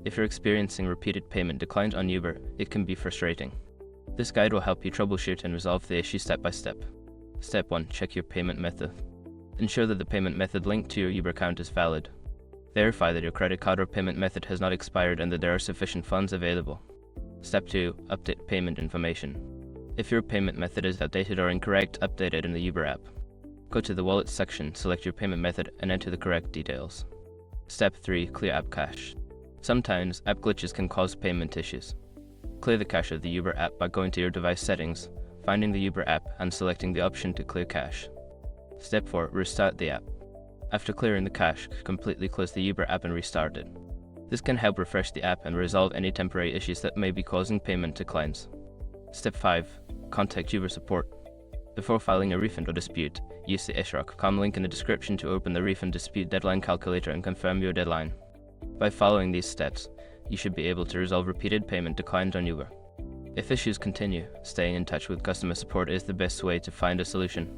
If you're experiencing repeated payment declines on Uber, it can be frustrating. This guide will help you troubleshoot and resolve the issue step by step. Step 1. Check your payment method. Ensure that the payment method linked to your Uber account is valid. Verify that your credit card or payment method has not expired and that there are sufficient funds available. Step 2. Update payment information. If your payment method is outdated or incorrect, update it in the Uber app. Go to the Wallet section, select your payment method, and enter the correct details. Step 3. Clear app cache. Sometimes, app glitches can cause payment issues. Clear the cache of the Uber app by going to your device settings, finding the Uber app, and selecting the option to clear cache. Step 4. Restart the app. After clearing the cache, completely close the Uber app and restart it. This can help refresh the app and resolve any temporary issues that may be causing payment declines. Step 5. Contact Uber support. Before filing a refund or dispute, use the ishraq.com link in the description to open the refund dispute deadline calculator and confirm your deadline. By following these steps, you should be able to resolve repeated payment declines on Uber. If issues continue, staying in touch with customer support is the best way to find a solution.